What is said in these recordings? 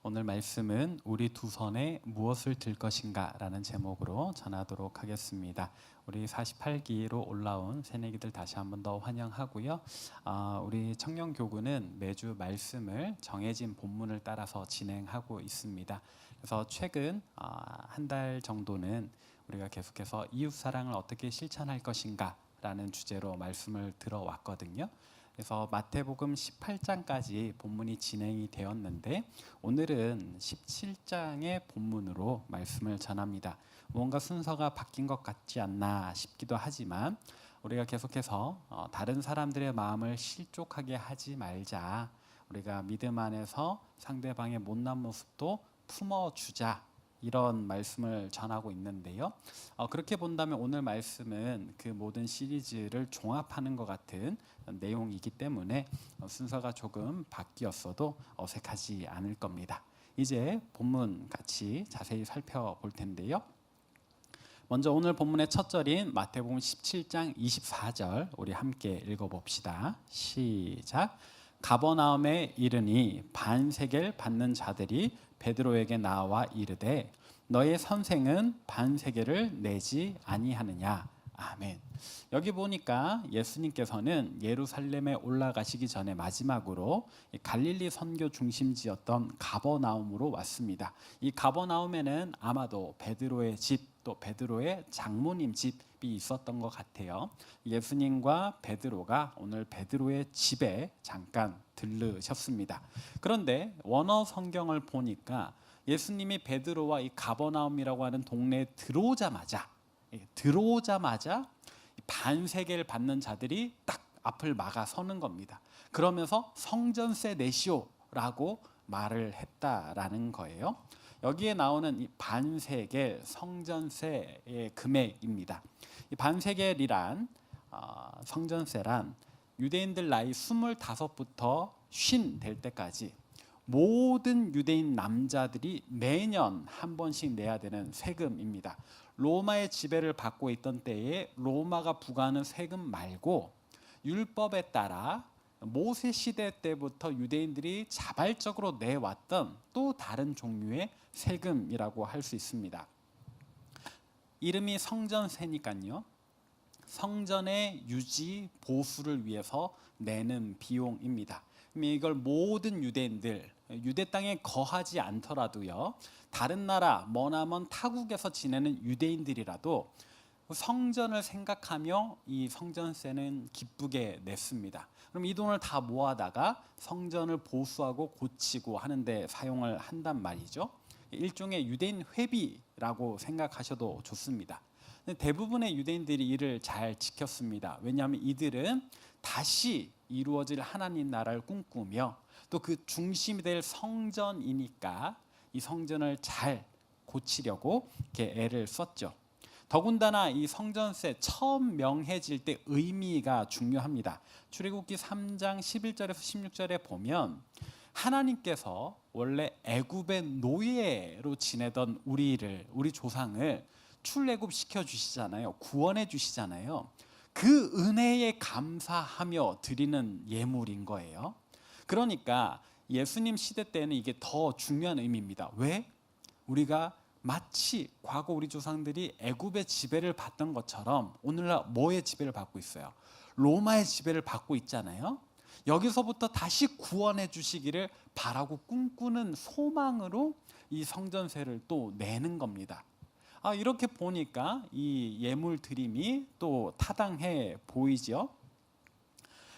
오늘 말씀은 우리 두 손에 무엇을 들 것인가 라는 제목으로 전하도록 하겠습니다. 우리 48기로 올라온 새내기들 다시 한번 더 환영하고요. 우리 청년교구는 매주 말씀을 정해진 본문을 따라서 진행하고 있습니다. 그래서 최근 한 달 정도는 우리가 계속해서 이웃사랑을 어떻게 실천할 것인가 라는 주제로 말씀을 들어왔거든요. 그래서 마태복음 18장까지 본문이 진행이 되었는데 오늘은 17장의 본문으로 말씀을 전합니다. 뭔가 순서가 바뀐 것 같지 않나 싶기도 하지만 우리가 계속해서 다른 사람들의 마음을 실족하게 하지 말자. 우리가 믿음 안에서 상대방의 못난 모습도 품어주자. 이런 말씀을 전하고 있는데요. 그렇게 본다면 오늘 말씀은 그 모든 시리즈를 종합하는 것 같은 내용이기 때문에 순서가 조금 바뀌었어도 어색하지 않을 겁니다. 이제 본문 같이 자세히 살펴볼 텐데요. 먼저 오늘 본문의 첫 절인 마태복음 17장 24절 우리 함께 읽어봅시다. 시작. 가버나움에 이르니 반세겔 받는 자들이 베드로에게 나와 이르되 너의 선생은 반세겔을 내지 아니하느냐. 아멘. 여기 보니까 예수님께서는 예루살렘에 올라가시기 전에 마지막으로 갈릴리 선교 중심지였던 가버나움으로 왔습니다. 이 가버나움에는 아마도 베드로의 집 또 베드로의 장모님 집이 있었던 것 같아요. 예수님과 베드로가 오늘 베드로의 집에 잠깐 들르셨습니다. 그런데 원어 성경을 보니까 예수님이 베드로와 이 가버나움이라고 하는 동네에 들어오자마자 반세겔 받는 자들이 딱 앞을 막아 서는 겁니다. 그러면서 성전세 내시오라고 말을 했다라는 거예요. 여기에 나오는 이 반세겔 성전세의 금액입니다. 이 반세겔이란 성전세란 유대인들 나이 25부터 50 될 때까지 모든 유대인 남자들이 매년 한 번씩 내야 되는 세금입니다. 로마의 지배를 받고 있던 때에 로마가 부과하는 세금 말고 율법에 따라 모세 시대 때부터 유대인들이 자발적으로 내왔던 또 다른 종류의 세금이라고 할 수 있습니다. 이름이 성전세니까요. 성전의 유지 보수를 위해서 내는 비용입니다. 이걸 모든 유대인들, 유대 땅에 거하지 않더라도요, 다른 나라 머나먼 타국에서 지내는 유대인들이라도 성전을 생각하며 이 성전세는 기쁘게 냈습니다. 그럼 이 돈을 다 모아다가 성전을 보수하고 고치고 하는데 사용을 한단 말이죠. 일종의 유대인 회비라고 생각하셔도 좋습니다. 대부분의 유대인들이 이를 잘 지켰습니다. 왜냐하면 이들은 다시 이루어질 하나님 나라를 꿈꾸며 또 그 중심이 될 성전이니까 이 성전을 잘 고치려고 이렇게 애를 썼죠. 더군다나 이 성전세 처음 명해질 때 의미가 중요합니다. 출애굽기 3장 11절에서 16절에 보면 하나님께서 원래 애굽의 노예로 지내던 우리 조상을 출애굽 시켜 주시잖아요. 구원해 주시잖아요. 그 은혜에 감사하며 드리는 예물인 거예요. 그러니까 예수님 시대 때는 이게 더 중요한 의미입니다. 왜? 우리가 마치 과거 우리 조상들이 애굽의 지배를 받던 것처럼 오늘날 뭐의 지배를 받고 있어요? 로마의 지배를 받고 있잖아요. 여기서부터 다시 구원해 주시기를 바라고 꿈꾸는 소망으로 이 성전세를 또 내는 겁니다. 이렇게 보니까 이 예물 드림이 또 타당해 보이죠.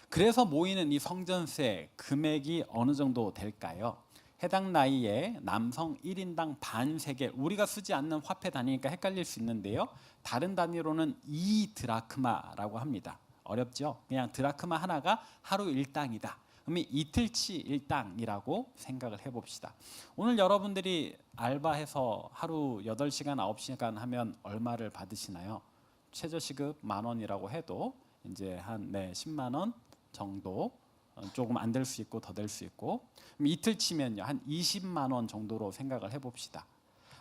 그래서 모이는 이 성전세 금액이 어느 정도 될까요? 해당 나이에 남성 1인당 반세겔, 우리가 쓰지 않는 화폐 단위니까 헷갈릴 수 있는데요. 다른 단위로는 2드라크마라고 합니다. 어렵죠? 그냥 드라크마 하나가 하루 일당이다. 그러면 이틀치 일당이라고 생각을 해봅시다. 오늘 여러분들이 알바해서 하루 8시간, 9시간 하면 얼마를 받으시나요? 최저시급 10,000원이라고 해도 이제 한 10만 원 정도, 조금 안 될 수 있고 더 될 수 있고, 이틀 치면요 한 20만 원 정도로 생각을 해봅시다.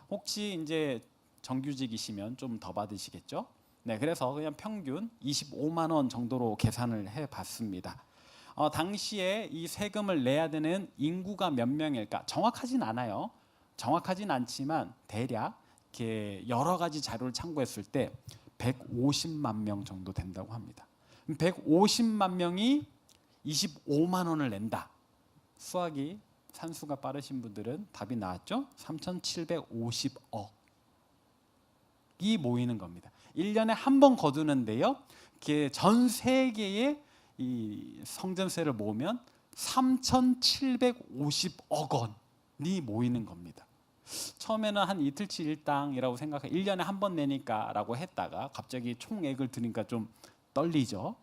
혹시 이제 정규직이시면 좀 더 받으시겠죠? 그래서 그냥 평균 25만 원 정도로 계산을 해봤습니다. 당시에 이 세금을 내야 되는 인구가 몇 명일까? 정확하진 않아요. 정확하진 않지만 대략 이렇게 여러 가지 자료를 참고했을 때 150만 명 정도 된다고 합니다. 150만 명이 25만 원을 낸다. 수학이 산수가 빠르신 분들은 답이 나왔죠? 3,750억이 모이는 겁니다. 1년에 한 번 거두는데요. 전 세계의 이 성전세를 모으면 3,750억 원이 모이는 겁니다. 처음에는 한 이틀치 일당이라고 생각해 1년에 한 번 내니까라고 했다가 갑자기 총액을 들으니까 좀 떨리죠.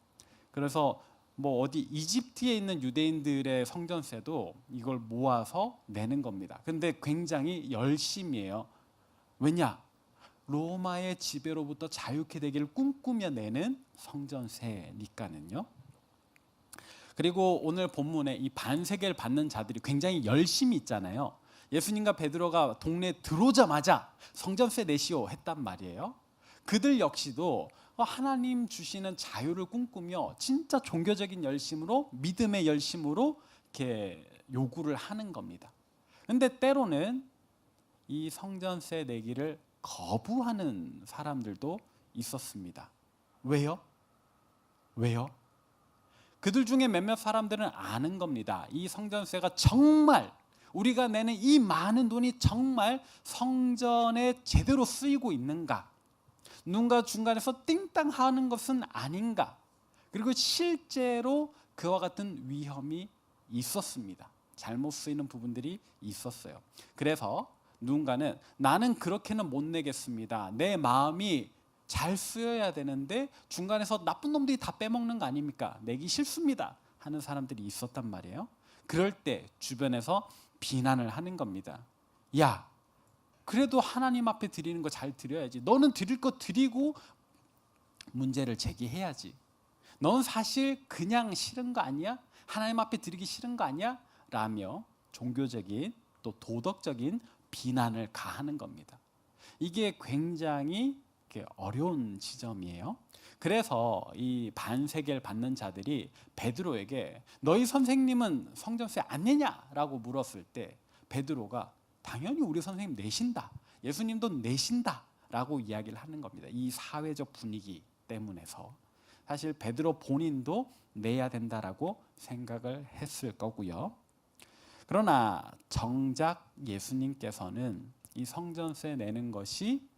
그래서 뭐 어디 이집트에 있는 유대인들의 성전세도 이걸 모아서 내는 겁니다. 근데 굉장히 열심히 해요. 왜냐? 로마의 지배로부터 자유케 되기를 꿈꾸며 내는 성전세니까는요. 그리고 오늘 본문에 이 반세계를 받는 자들이 굉장히 열심히 있잖아요. 예수님과 베드로가 동네에 들어오자마자 성전세 내시오 했단 말이에요. 그들 역시도 하나님 주시는 자유를 꿈꾸며 진짜 종교적인 열심으로, 믿음의 열심으로 이렇게 요구를 하는 겁니다. 근데 때로는 이 성전세 내기를 거부하는 사람들도 있었습니다. 왜요? 그들 중에 몇몇 사람들은 아는 겁니다. 이 성전세가 정말 우리가 내는 이 많은 돈이 정말 성전에 제대로 쓰이고 있는가? 누군가 중간에서 띵땅 하는 것은 아닌가? 그리고 실제로 그와 같은 위험이 있었습니다. 잘못 쓰이는 부분들이 있었어요. 그래서 누군가는 나는 그렇게는 못 내겠습니다. 내 마음이 잘 쓰여야 되는데 중간에서 나쁜 놈들이 다 빼먹는 거 아닙니까? 내기 싫습니다 하는 사람들이 있었단 말이에요. 그럴 때 주변에서 비난을 하는 겁니다. 야, 그래도 하나님 앞에 드리는 거 잘 드려야지. 너는 드릴 거 드리고 문제를 제기해야지. 넌 사실 그냥 싫은 거 아니야? 하나님 앞에 드리기 싫은 거 아니야? 라며 종교적인 또 도덕적인 비난을 가하는 겁니다. 이게 굉장히 어려운 지점이에요. 그래서 이 반세계를 받는 자들이 베드로에게 너희 선생님은 성전세 안 내냐라고 물었을 때 베드로가 당연히 우리 선생님 내신다. 예수님도 내신다라고 이야기를 하는 겁니다. 이 사회적 분위기 때문에서 사실 베드로 본인도 내야 된다라고 생각을 했을 거고요. 그러나 정작 예수님께서는 이 성전세 내는 것이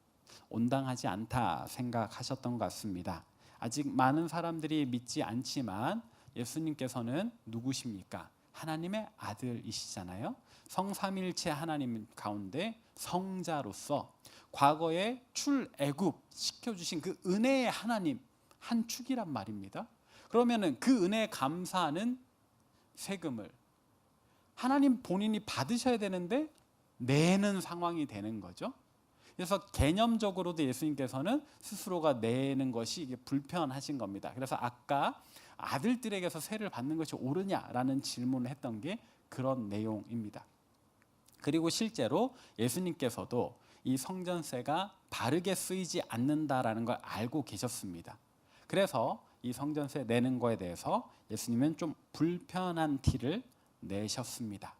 온당하지 않다 생각하셨던 것 같습니다. 아직 많은 사람들이 믿지 않지만 예수님께서는 누구십니까? 하나님의 아들이시잖아요. 성삼일체 하나님 가운데 성자로서 과거에 출애굽 시켜주신 그 은혜의 하나님 한 축이란 말입니다. 그러면은 그 은혜에 감사하는 세금을 하나님 본인이 받으셔야 되는데 내는 상황이 되는 거죠. 그래서 개념적으로도 예수님께서는 스스로가 내는 것이 이게 불편하신 겁니다. 그래서 아까 아들들에게서 세를 받는 것이 옳으냐라는 질문을 했던 게 그런 내용입니다. 그리고 실제로 예수님께서도 이 성전세가 바르게 쓰이지 않는다라는 걸 알고 계셨습니다. 그래서 이 성전세 내는 거에 대해서 예수님은 좀 불편한 티를 내셨습니다.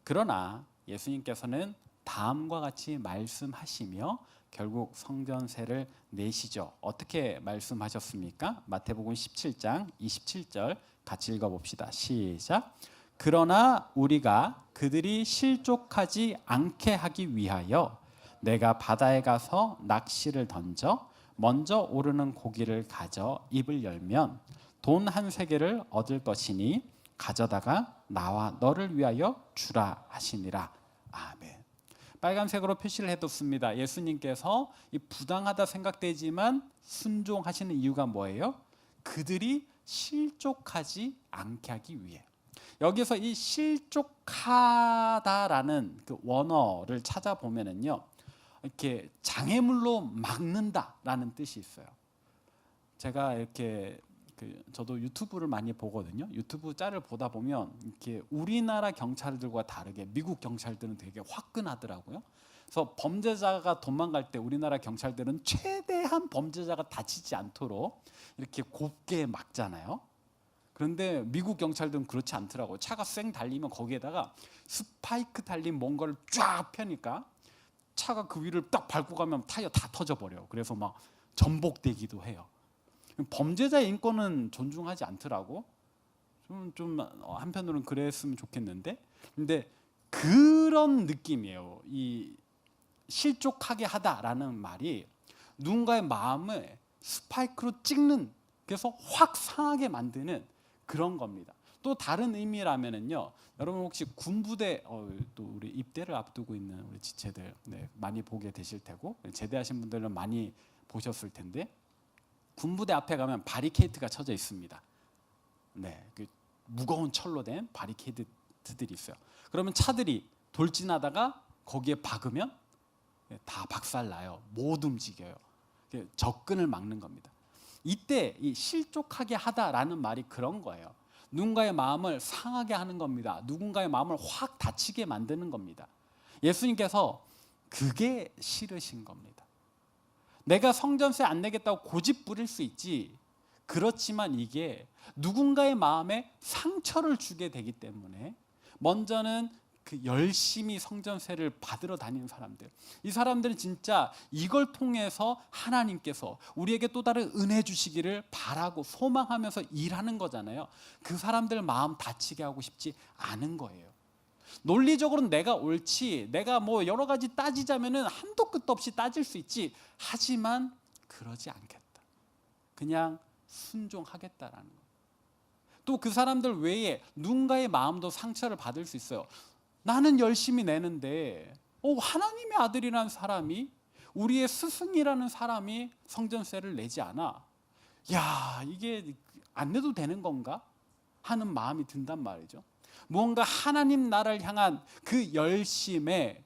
그러나 예수님께서는 다음과 같이 말씀하시며 결국 성전세를 내시죠. 어떻게 말씀하셨습니까? 마태복음 17장 27절 같이 읽어봅시다. 시작. 그러나 우리가 그들이 실족하지 않게 하기 위하여 내가 바다에 가서 낚시를 던져 먼저 오르는 고기를 가져 입을 열면 돈 한 세겔을 얻을 것이니 가져다가 나와 너를 위하여 주라 하시니라. 아멘. 빨간색으로 표시를 해뒀습니다. 예수님께서 이 부당하다 생각되지만 순종하시는 이유가 뭐예요? 그들이 실족하지 않게 하기 위해. 여기서 이 실족하다라는 그 원어를 찾아보면은요, 이렇게 장애물로 막는다라는 뜻이 있어요. 제가 이렇게 저도 유튜브를 많이 보거든요. 유튜브 짤을 보다 보면 이렇게 우리나라 경찰들과 다르게 미국 경찰들은 되게 화끈하더라고요. 그래서 범죄자가 도망갈 때 우리나라 경찰들은 최대한 범죄자가 다치지 않도록 이렇게 곱게 막잖아요. 그런데 미국 경찰들은 그렇지 않더라고요. 차가 쌩 달리면 거기에다가 스파이크 달린 뭔가를 쫙 펴니까 차가 그 위를 딱 밟고 가면 타이어 다 터져버려요. 그래서 막 전복되기도 해요. 범죄자의 인권은 존중하지 않더라고. 좀 한편으로는 그랬으면 좋겠는데, 근데 그런 느낌이에요. 이 실족하게 하다라는 말이 누군가의 마음을 스파이크로 찍는, 그래서 확 상하게 만드는 그런 겁니다. 또 다른 의미라면은요, 여러분 혹시 군부대, 또 우리 입대를 앞두고 있는 우리 지체들 많이 보게 되실 테고, 제대하신 분들은 많이 보셨을 텐데, 군부대 앞에 가면 바리케이트가 쳐져 있습니다. 그 무거운 철로 된 바리케이트들이 있어요. 그러면 차들이 돌진하다가 거기에 박으면 다 박살나요. 못 움직여요. 접근을 막는 겁니다. 이때 이 실족하게 하다라는 말이 그런 거예요. 누군가의 마음을 상하게 하는 겁니다. 누군가의 마음을 확 다치게 만드는 겁니다. 예수님께서 그게 싫으신 겁니다. 내가 성전세 안 내겠다고 고집 부릴 수 있지. 그렇지만 이게 누군가의 마음에 상처를 주게 되기 때문에 먼저는 그 열심히 성전세를 받으러 다니는 사람들, 이 사람들은 진짜 이걸 통해서 하나님께서 우리에게 또 다른 은혜 주시기를 바라고 소망하면서 일하는 거잖아요. 그 사람들 마음 다치게 하고 싶지 않은 거예요. 논리적으로는 내가 옳지, 내가 뭐 여러 가지 따지자면은 한도 끝도 없이 따질 수 있지. 하지만 그러지 않겠다. 그냥 순종하겠다라는 거. 또 그 사람들 외에 누군가의 마음도 상처를 받을 수 있어요. 나는 열심히 내는데 하나님의 아들이라는 사람이, 우리의 스승이라는 사람이 성전세를 내지 않아. 야, 이게 안 내도 되는 건가? 하는 마음이 든단 말이죠. 무언가 하나님 나라를 향한 그 열심에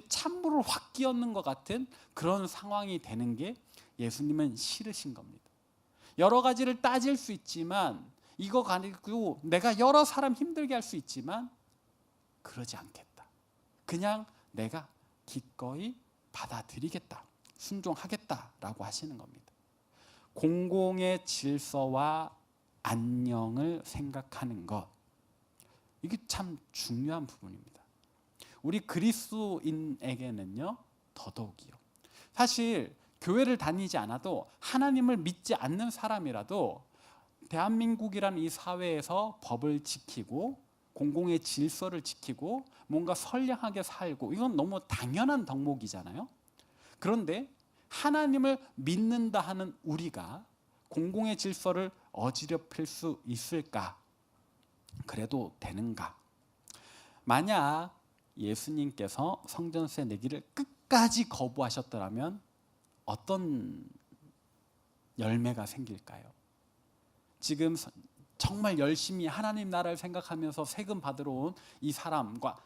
찬물을 확 끼얹는 것 같은 그런 상황이 되는 게 예수님은 싫으신 겁니다. 여러 가지를 따질 수 있지만, 이거 가지고 내가 여러 사람 힘들게 할 수 있지만 그러지 않겠다. 그냥 내가 기꺼이 받아들이겠다, 순종하겠다라고 하시는 겁니다. 공공의 질서와 안녕을 생각하는 것, 이게 참 중요한 부분입니다. 우리 그리스도인에게는요 더더욱이요. 사실 교회를 다니지 않아도, 하나님을 믿지 않는 사람이라도 대한민국이라는 이 사회에서 법을 지키고 공공의 질서를 지키고 뭔가 선량하게 살고, 이건 너무 당연한 덕목이잖아요. 그런데 하나님을 믿는다 하는 우리가 공공의 질서를 어지럽힐 수 있을까? 그래도 되는가? 만약 예수님께서 성전세 내기를 끝까지 거부하셨더라면 어떤 열매가 생길까요? 지금 정말 열심히 하나님 나라를 생각하면서 세금 받으러 온 이 사람과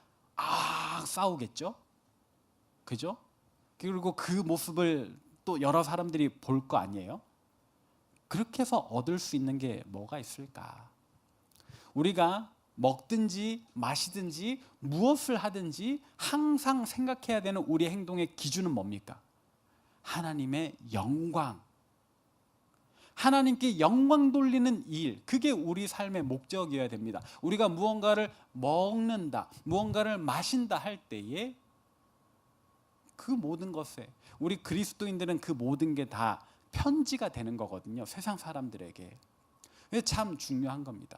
싸우겠죠? 그죠? 그리고 그 모습을 또 여러 사람들이 볼 거 아니에요? 그렇게 해서 얻을 수 있는 게 뭐가 있을까? 우리가 먹든지 마시든지 무엇을 하든지 항상 생각해야 되는 우리 행동의 기준은 뭡니까? 하나님의 영광. 하나님께 영광 돌리는 일, 그게 우리 삶의 목적이어야 됩니다. 우리가 무언가를 먹는다, 무언가를 마신다 할 때에 그 모든 것에, 우리 그리스도인들은 그 모든 게 다 편지가 되는 거거든요. 세상 사람들에게. 그게 참 중요한 겁니다.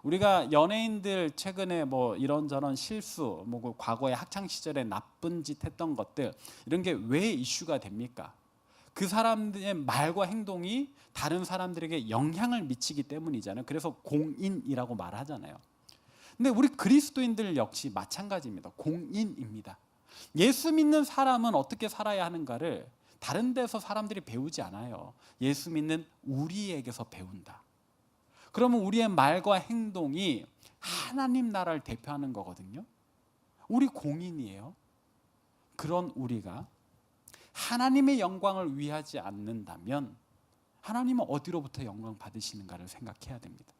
우리가 연예인들 최근에 뭐 이런저런 실수, 뭐 과거에 학창 시절에 나쁜 짓 했던 것들, 이런 게 왜 이슈가 됩니까? 그 사람들의 말과 행동이 다른 사람들에게 영향을 미치기 때문이잖아요. 그래서 공인이라고 말하잖아요. 근데 우리 그리스도인들 역시 마찬가지입니다. 공인입니다. 예수 믿는 사람은 어떻게 살아야 하는가를 다른 데서 사람들이 배우지 않아요. 예수 믿는 우리에게서 배운다. 그러면 우리의 말과 행동이 하나님 나라를 대표하는 거거든요. 우리 공인이에요. 그런 우리가 하나님의 영광을 위하지 않는다면 하나님은 어디로부터 영광 받으시는가를 생각해야 됩니다.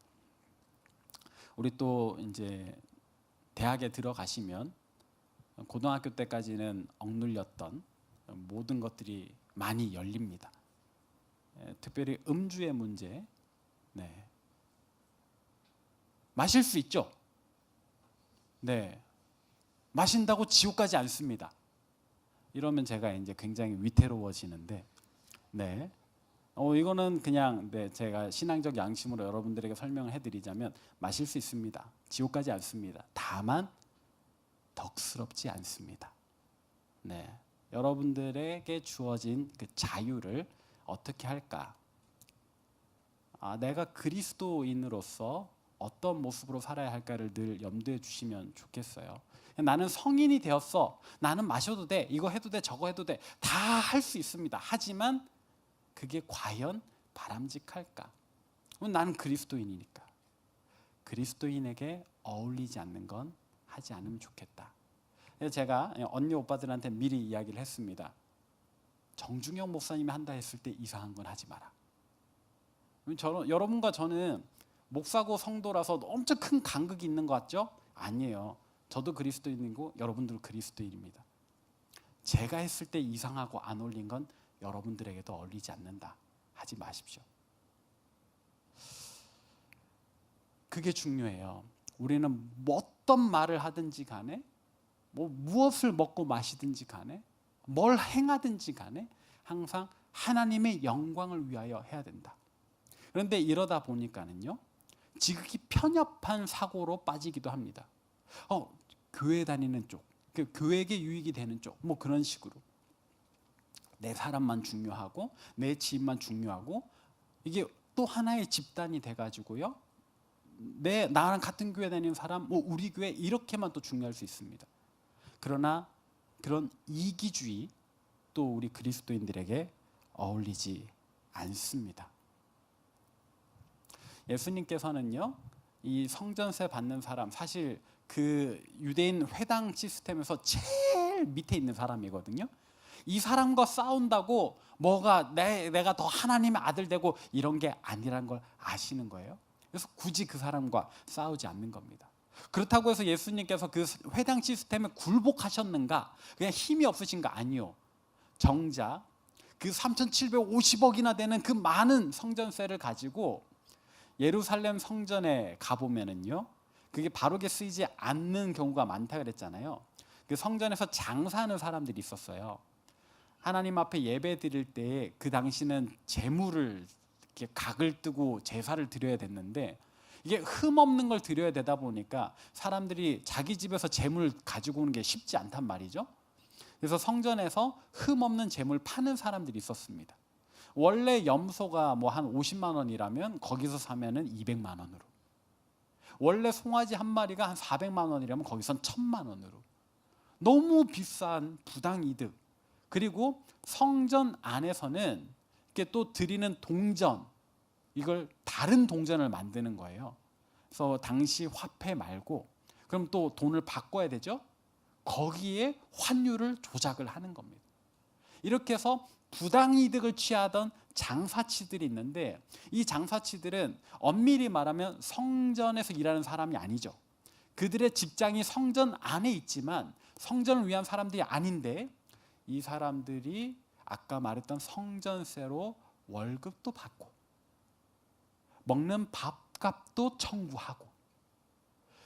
우리 또 이제 대학에 들어가시면 고등학교 때까지는 억눌렸던 모든 것들이 많이 열립니다. 특별히 음주의 문제, 마실 수 있죠. 네, 마신다고 지옥 가지 않습니다. 이러면 제가 이제 굉장히 위태로워지는데, 네, 이거는 그냥 제가 신앙적 양심으로 여러분들에게 설명을 해드리자면 마실 수 있습니다. 지옥 가지 않습니다. 다만 덕스럽지 않습니다. 네, 여러분들에게 주어진 그 자유를 어떻게 할까? 내가 그리스도인으로서 어떤 모습으로 살아야 할까를 늘 염두에 주시면 좋겠어요. 나는 성인이 되었어. 나는 마셔도 돼. 이거 해도 돼. 저거 해도 돼. 다 할 수 있습니다. 하지만 그게 과연 바람직할까? 나는 그리스도인이니까. 그리스도인에게 어울리지 않는 건 하지 않으면 좋겠다. 그래서 제가 언니 오빠들한테 미리 이야기를 했습니다. 정중영 목사님이 한다 했을 때 이상한 건 하지 마라. 여러분과 저는 목사고 성도라서 엄청 큰 간극이 있는 것 같죠? 아니에요. 저도 그리스도인이고 여러분도 그리스도인입니다. 제가 했을 때 이상하고 안 어울린 건 여러분들에게도 어울리지 않는다. 하지 마십시오. 그게 중요해요. 우리는 어떤 말을 하든지 간에, 무엇을 먹고 마시든지 간에, 뭘 행하든지 간에 항상 하나님의 영광을 위하여 해야 된다. 그런데 이러다 보니까는요, 지극히 편협한 사고로 빠지기도 합니다. 교회 다니는 쪽, 교회에게 유익이 되는 쪽, 그런 식으로 내 사람만 중요하고 내 집만 중요하고, 이게 또 하나의 집단이 돼가지고요, 나랑 같은 교회 다니는 사람, 우리 교회 이렇게만 또 중요할 수 있습니다. 그러나 그런 이기주의 또 우리 그리스도인들에게 어울리지 않습니다. 예수님께서는요, 이 성전세 받는 사람, 사실 그 유대인 회당 시스템에서 제일 밑에 있는 사람이거든요. 이 사람과 싸운다고 내가 더 하나님의 아들 되고 이런 게 아니란 걸 아시는 거예요. 그래서 굳이 그 사람과 싸우지 않는 겁니다. 그렇다고 해서 예수님께서 그 회당 시스템에 굴복하셨는가? 그냥 힘이 없으신가? 아니요. 정작 그 3,750억이나 되는 그 많은 성전세를 가지고 예루살렘 성전에 가보면은요, 그게 바르게 쓰이지 않는 경우가 많다 그랬잖아요. 그 성전에서 장사하는 사람들이 있었어요. 하나님 앞에 예배 드릴 때 그 당시는 제물을 이렇게 각을 뜨고 제사를 드려야 됐는데, 이게 흠없는 걸 드려야 되다 보니까 사람들이 자기 집에서 제물 가지고 오는 게 쉽지 않단 말이죠. 그래서 성전에서 흠없는 제물 파는 사람들이 있었습니다. 원래 염소가 한 50만 원이라면 거기서 사면은 200만 원으로, 원래 송아지 한 마리가 한 400만 원이라면 거기선 1000만 원으로, 너무 비싼 부당이득. 그리고 성전 안에서는 이렇게 또 드리는 동전, 이걸 다른 동전을 만드는 거예요. 그래서 당시 화폐 말고 그럼 또 돈을 바꿔야 되죠. 거기에 환율을 조작을 하는 겁니다. 이렇게 해서 부당이득을 취하던 장사치들이 있는데, 이 장사치들은 엄밀히 말하면 성전에서 일하는 사람이 아니죠. 그들의 직장이 성전 안에 있지만 성전을 위한 사람들이 아닌데, 이 사람들이 아까 말했던 성전세로 월급도 받고 먹는 밥값도 청구하고,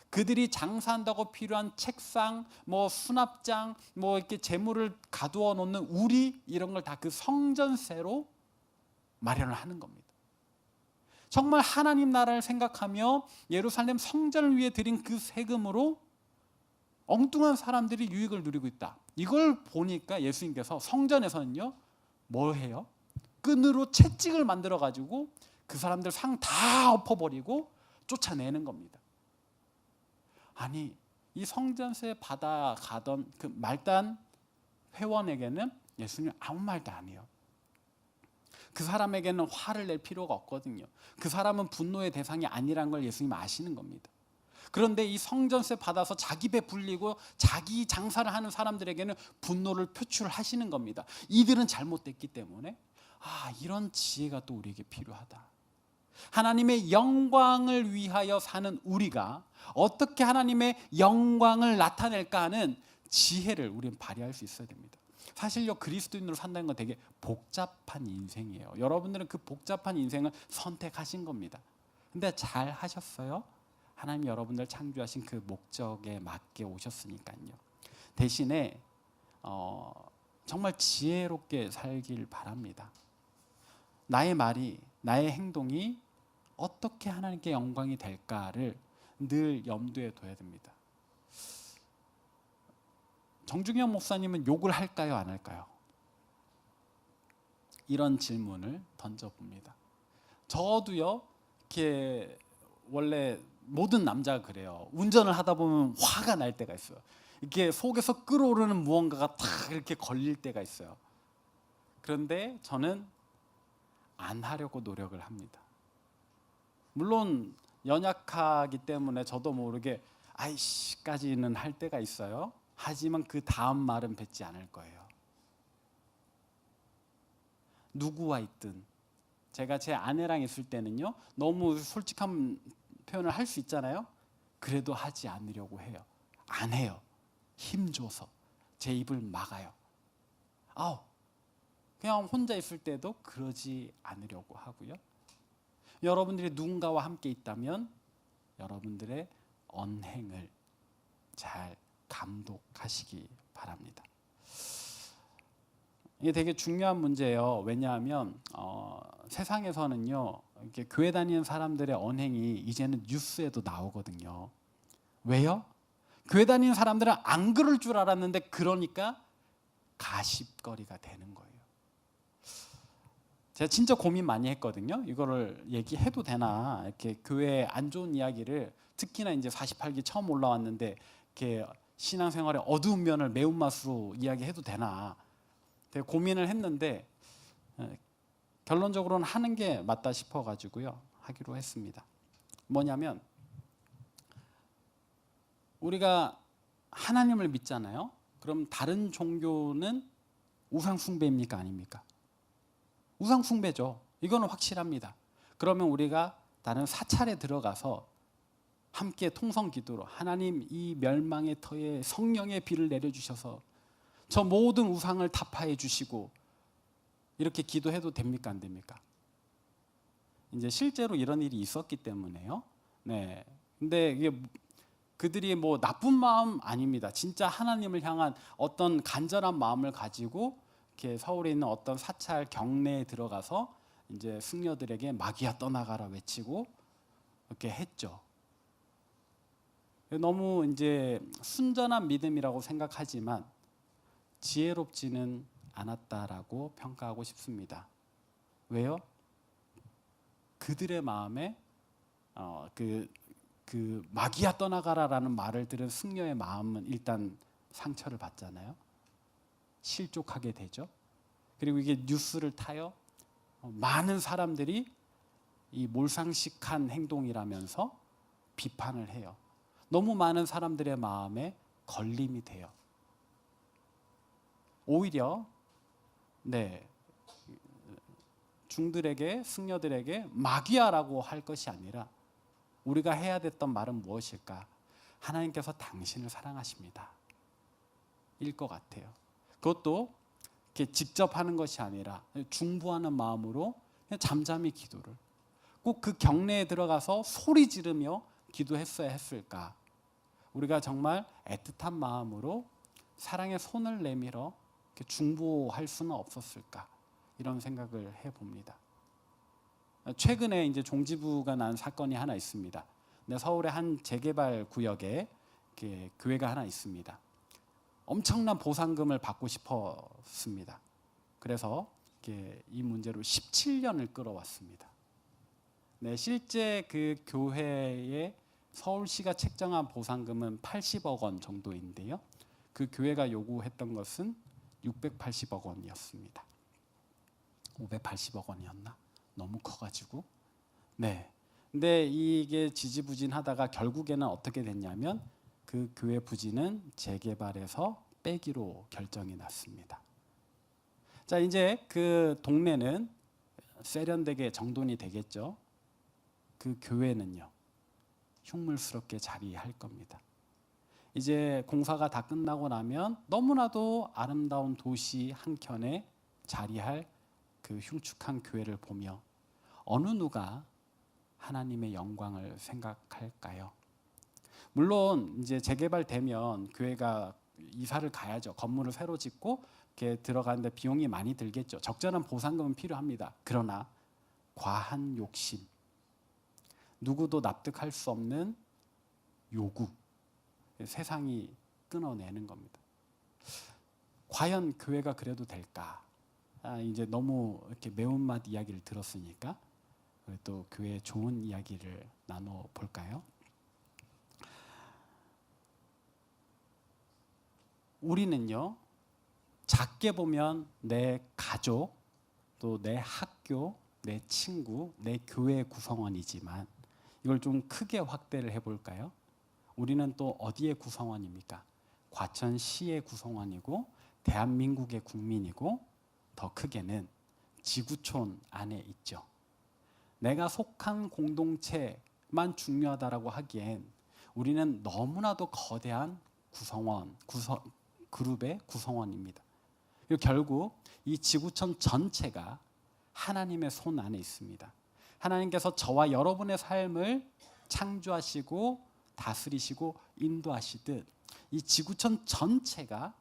그들이 장사한다고 필요한 책상, 수납장, 이렇게 재물을 가두어 놓는 우리, 이런 걸 다 그 성전세로 마련을 하는 겁니다. 정말 하나님 나라를 생각하며 예루살렘 성전을 위해 드린 그 세금으로 엉뚱한 사람들이 유익을 누리고 있다. 이걸 보니까 예수님께서 성전에서는요, 뭘 해요? 끈으로 채찍을 만들어 가지고 그 사람들 상 다 엎어버리고 쫓아내는 겁니다. 아니, 이 성전세 받아가던 그 말단 회원에게는 예수님 아무 말도 안 해요. 그 사람에게는 화를 낼 필요가 없거든요. 그 사람은 분노의 대상이 아니란 걸 예수님 아시는 겁니다. 그런데 이 성전세 받아서 자기 배 불리고 자기 장사를 하는 사람들에게는 분노를 표출하시는 겁니다. 이들은 잘못됐기 때문에 이런 지혜가 또 우리에게 필요하다. 하나님의 영광을 위하여 사는 우리가 어떻게 하나님의 영광을 나타낼까 하는 지혜를 우리는 발휘할 수 있어야 됩니다. 사실요, 그리스도인으로 산다는 건 되게 복잡한 인생이에요. 여러분들은 그 복잡한 인생을 선택하신 겁니다. 근데 잘 하셨어요? 하나님 여러분들 창조하신 그 목적에 맞게 오셨으니까요. 대신에 정말 지혜롭게 살길 바랍니다. 나의 말이, 나의 행동이 어떻게 하나님께 영광이 될까를 늘 염두에 둬야 됩니다. 정중영 목사님은 욕을 할까요, 안 할까요? 이런 질문을 던져봅니다. 저도요, 이렇게 원래 모든 남자가 그래요. 운전을 하다 보면 화가 날 때가 있어요. 이렇게 속에서 끓어오르는 무언가가 탁 이렇게 걸릴 때가 있어요. 그런데 저는 안 하려고 노력을 합니다. 물론 연약하기 때문에 저도 모르게 아이씨까지는 할 때가 있어요. 하지만 그 다음 말은 뱉지 않을 거예요. 누구와 있든 제가 제 아내랑 있을 때는요, 너무 솔직한 표현을 할 수 있잖아요. 그래도 하지 않으려고 해요. 안 해요. 힘줘서 제 입을 막아요. 그냥 혼자 있을 때도 그러지 않으려고 하고요. 여러분들이 누군가와 함께 있다면 여러분들의 언행을 잘 감독하시기 바랍니다. 이게 되게 중요한 문제예요. 왜냐하면 세상에서는요, 이렇게 교회 다니는 사람들의 언행이 이제는 뉴스에도 나오거든요. 왜요? 교회 다니는 사람들은 안 그럴 줄 알았는데 그러니까 가십거리가 되는 거예요. 제가 진짜 고민 많이 했거든요. 이거를 얘기해도 되나? 이렇게 교회 안 좋은 이야기를, 특히나 이제 48기 처음 올라왔는데 이렇게 신앙생활의 어두운 면을 매운맛으로 이야기해도 되나? 되게 고민을 했는데 결론적으로는 하는 게 맞다 싶어가지고요, 하기로 했습니다. 뭐냐면 우리가 하나님을 믿잖아요. 그럼 다른 종교는 우상 숭배입니까, 아닙니까? 우상 숭배죠. 이거는 확실합니다. 그러면 우리가 다른 사찰에 들어가서 함께 통성 기도로 하나님, 이 멸망의 터에 성령의 비를 내려주셔서 저 모든 우상을 타파해 주시고 이렇게 기도해도 됩니까, 안 됩니까? 이제 실제로 이런 일이 있었기 때문에요. 네. 근데 이게 그들이 뭐 나쁜 마음 아닙니다. 진짜 하나님을 향한 어떤 간절한 마음을 가지고 이렇게 서울에 있는 어떤 사찰 경내에 들어가서 이제 승려들에게 마귀야 떠나가라 외치고 이렇게 했죠. 너무 이제 순전한 믿음이라고 생각하지만 지혜롭지는 않았다라고 평가하고 싶습니다. 왜요? 그들의 마음에 그 마귀야 떠나가라라는 말을 들은 승려의 마음은 일단 상처를 받잖아요. 실족하게 되죠. 그리고 이게 뉴스를 타요. 많은 사람들이 이 몰상식한 행동이라면서 비판을 해요. 너무 많은 사람들의 마음에 걸림이 돼요. 오히려 중들에게, 승려들에게 마귀야라고 할 것이 아니라 우리가 해야 됐던 말은 무엇일까? 하나님께서 당신을 사랑하십니다. 일 것 같아요. 그것도 이렇게 직접 하는 것이 아니라 중보하는 마음으로 그냥 잠잠히 기도를, 꼭 그 경내에 들어가서 소리 지르며 기도했어야 했을까? 우리가 정말 애틋한 마음으로 사랑의 손을 내밀어 중보할 수는 없었을까? 이런 생각을 해봅니다. 최근에 이제 종지부가 난 사건이 하나 있습니다. 서울의 한 재개발 구역에 교회가 하나 있습니다. 엄청난 보상금을 받고 싶었습니다. 그래서 이 문제로 17년을 끌어왔습니다. 실제 그 교회에 서울시가 책정한 보상금은 80억 원 정도인데요. 그 교회가 요구했던 것은 680억 원이었습니다. 580억 원이었나? 너무 커가지고. 근데 이게 지지부진하다가 결국에는 어떻게 됐냐면 그 교회 부지는 재개발해서 빼기로 결정이 났습니다. 자, 이제 그 동네는 세련되게 정돈이 되겠죠. 그 교회는요, 흉물스럽게 자리할 겁니다. 이제 공사가 다 끝나고 나면 너무나도 아름다운 도시 한켠에 자리할 그 흉측한 교회를 보며 어느 누가 하나님의 영광을 생각할까요? 물론 이제 재개발되면 교회가 이사를 가야죠. 건물을 새로 짓고 이렇게 들어가는데 비용이 많이 들겠죠. 적절한 보상금은 필요합니다. 그러나 과한 욕심, 누구도 납득할 수 없는 요구, 세상이 끊어내는 겁니다. 과연 교회가 그래도 될까? 이제 너무 이렇게 매운맛 이야기를 들었으니까 또 교회의 좋은 이야기를 나눠 볼까요? 우리는요, 작게 보면 내 가족, 또 내 학교, 내 친구, 내 교회 구성원이지만 이걸 좀 크게 확대를 해볼까요? 우리는 또 어디의 구성원입니까? 과천시의 구성원이고 대한민국의 국민이고 더 크게는 지구촌 안에 있죠. 내가 속한 공동체만 중요하다라고 하기엔 우리는 너무나도 거대한 그룹의 구성원입니다. 그리고 결국 이 지구촌 전체가 하나님의 손 안에 있습니다. 하나님께서 저와 여러분의 삶을 창조하시고 다스리시고 인도하시듯 이 지구촌 전체가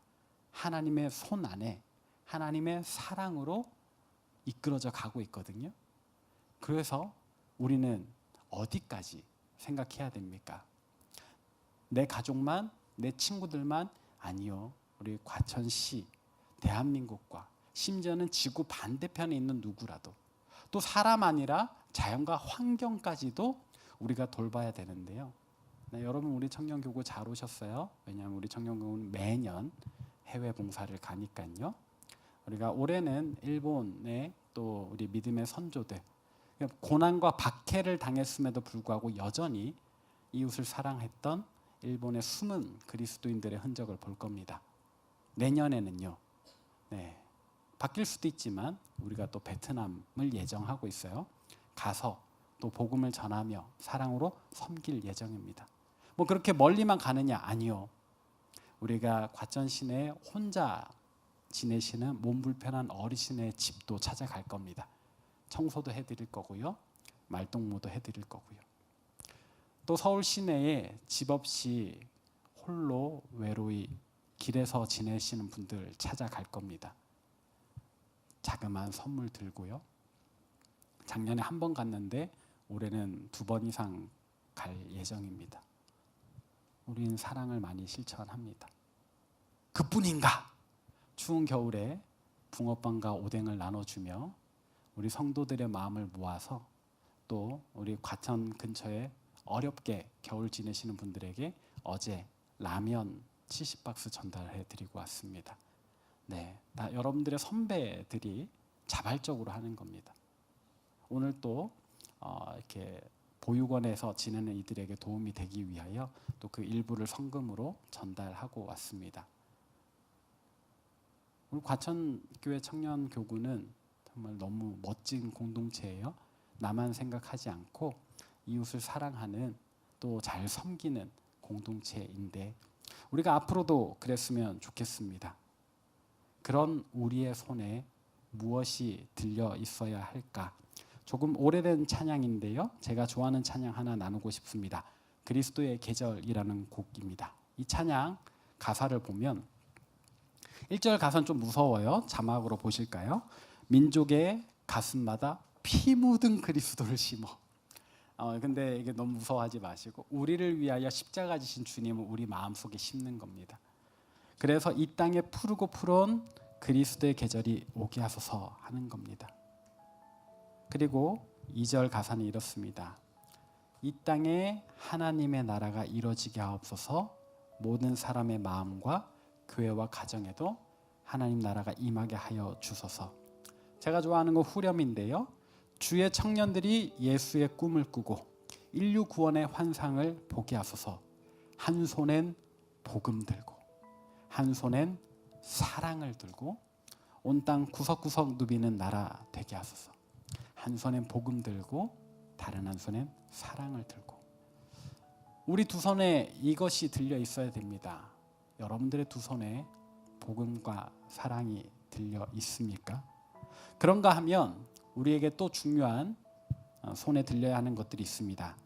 하나님의 손 안에 하나님의 사랑으로 이끌어져 가고 있거든요. 그래서 우리는 어디까지 생각해야 됩니까? 내 가족만, 내 친구들만 아니요. 우리 과천시, 대한민국과 심지어는 지구 반대편에 있는 누구라도 또 사람 아니라 자연과 환경까지도 우리가 돌봐야 되는데요. 네, 여러분 우리 청년교구 잘 오셨어요? 왜냐하면 우리 청년교구는 매년 해외 봉사를 가니까요. 우리가 올해는 일본의 또 우리 믿음의 선조들 고난과 박해를 당했음에도 불구하고 여전히 이웃을 사랑했던 일본의 숨은 그리스도인들의 흔적을 볼 겁니다. 내년에는요. 네, 바뀔 수도 있지만 우리가 또 베트남을 예정하고 있어요. 가서 또 복음을 전하며 사랑으로 섬길 예정입니다. 뭐 그렇게 멀리만 가느냐? 아니요. 우리가 과천 시내에 혼자 지내시는 몸 불편한 어르신의 집도 찾아갈 겁니다. 청소도 해드릴 거고요. 말동무도 해드릴 거고요. 또 서울 시내에 집 없이 홀로 외로이 길에서 지내시는 분들 찾아갈 겁니다. 자그마한 선물 들고요. 작년에 한 번 갔는데 올해는 2번 이상 갈 예정입니다. 우리는 사랑을 많이 실천합니다. 그뿐인가? 추운 겨울에 붕어빵과 오뎅을 나눠주며 우리 성도들의 마음을 모아서 또 우리 과천 근처에 어렵게 겨울 지내시는 분들에게 어제 라면 70박스 전달해 드리고 왔습니다. 네, 다 여러분들의 선배들이 자발적으로 하는 겁니다. 오늘 또 이렇게 보육원에서 지내는 이들에게 도움이 되기 위하여 또 그 일부를 성금으로 전달하고 왔습니다. 우리 과천교회 청년교구는 정말 너무 멋진 공동체예요. 나만 생각하지 않고 이웃을 사랑하는 또 잘 섬기는 공동체인데 우리가 앞으로도 그랬으면 좋겠습니다. 그런 우리의 손에 무엇이 들려 있어야 할까? 조금 오래된 찬양인데요. 제가 좋아하는 찬양 하나 나누고 싶습니다. 그리스도의 계절이라는 곡입니다. 이 찬양 가사를 보면 1절 가사는 좀 무서워요. 자막으로 보실까요? 민족의 가슴마다 피 묻은 그리스도를 심어. 근데 이게 너무 무서워하지 마시고 우리를 위하여 십자가 지신 주님을 우리 마음속에 심는 겁니다. 그래서 이 땅에 푸르고 푸른 그리스도의 계절이 오게 하소서 하는 겁니다. 그리고 2절 가사는 이렇습니다. 이 땅에 하나님의 나라가 이루어지게 하옵소서. 모든 사람의 마음과 교회와 가정에도 하나님 나라가 임하게 하여 주소서. 제가 좋아하는 거 후렴인데요. 주의 청년들이 예수의 꿈을 꾸고 인류 구원의 환상을 보게 하소서. 한 손엔 복음 들고 한 손엔 사랑을 들고 온 땅 구석구석 누비는 나라 되게 하소서. 한 손엔 복음 들고 다른 한 손엔 사랑을 들고. 우리 두 손에 이것이 들려 있어야 됩니다. 여러분들의 두 손에 복음과 사랑이 들려 있습니까? 그런가 하면 우리에게 또 중요한 손에 들려야 하는 것들이 있습니다.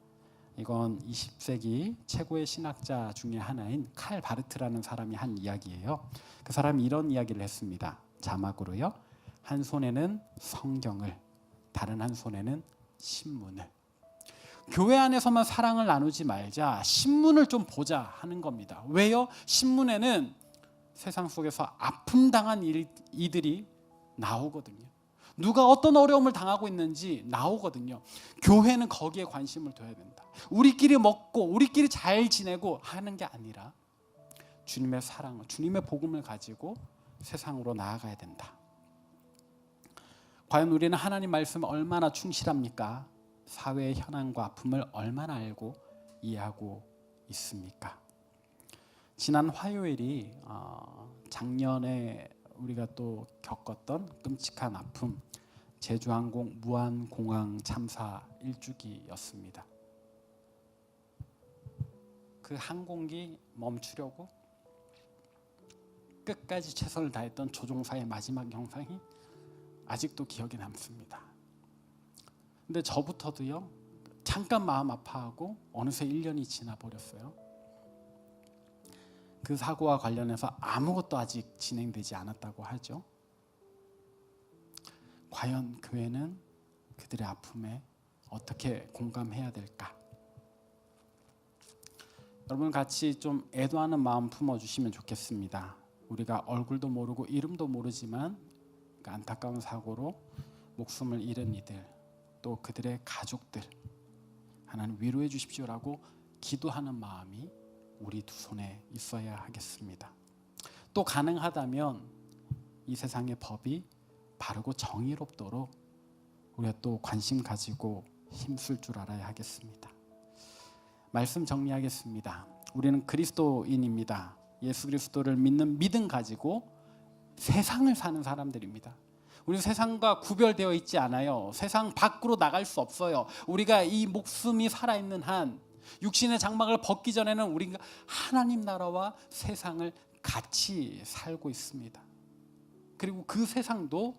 이건 20세기 최고의 신학자 중에 하나인 칼 바르트라는 사람이 한 이야기예요. 그 사람이 이런 이야기를 했습니다. 자막으로요. 한 손에는 성경을, 다른 한 손에는 신문을. 교회 안에서만 사랑을 나누지 말자, 신문을 좀 보자 하는 겁니다. 왜요? 신문에는 세상 속에서 아픔 당한 이들이 나오거든요. 누가 어떤 어려움을 당하고 있는지 나오거든요. 교회는 거기에 관심을 둬야 된다. 우리끼리 먹고 우리끼리 잘 지내고 하는 게 아니라 주님의 사랑을, 주님의 복음을 가지고 세상으로 나아가야 된다. 과연 우리는 하나님 말씀에 얼마나 충실합니까? 사회의 현안과 아픔을 얼마나 알고 이해하고 있습니까? 지난 화요일이 작년에 우리가 또 겪었던 끔찍한 아픔, 제주항공 무안공항 참사 1주기였습니다. 그 항공기 멈추려고 끝까지 최선을 다했던 조종사의 마지막 영상이 아직도 기억에 남습니다. 근데 저부터도요, 잠깐 마음 아파하고 어느새 1년이 지나 버렸어요. 그 사고와 관련해서 아무것도 아직 진행되지 않았다고 하죠. 과연 교회는 그들의 아픔에 어떻게 공감해야 될까? 여러분 같이 좀 애도하는 마음 품어주시면 좋겠습니다. 우리가 얼굴도 모르고 이름도 모르지만 그 안타까운 사고로 목숨을 잃은 이들, 또 그들의 가족들, 하나님 위로해 주십시오라고 기도하는 마음이 우리 두 손에 있어야 하겠습니다. 또 가능하다면 이 세상의 법이 바르고 정의롭도록 우리가 또 관심 가지고 힘쓸 줄 알아야 하겠습니다. 말씀 정리하겠습니다. 우리는 그리스도인입니다. 예수 그리스도를 믿는 믿음 가지고 세상을 사는 사람들입니다. 우리 세상과 구별되어 있지 않아요. 세상 밖으로 나갈 수 없어요. 우리가 이 목숨이 살아있는 한, 육신의 장막을 벗기 전에는 우리가 하나님 나라와 세상을 같이 살고 있습니다. 그리고 그 세상도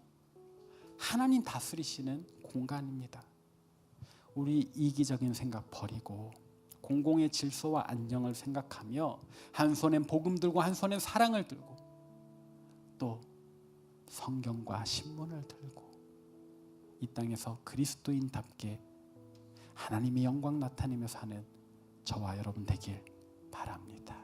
하나님 다스리시는 공간입니다. 우리 이기적인 생각 버리고 공공의 질서와 안녕을 생각하며 한 손엔 복음 들고 한 손엔 사랑을 들고 또 성경과 신문을 들고 이 땅에서 그리스도인답게 하나님의 영광 나타내며 사는 저와 여러분 되길 바랍니다.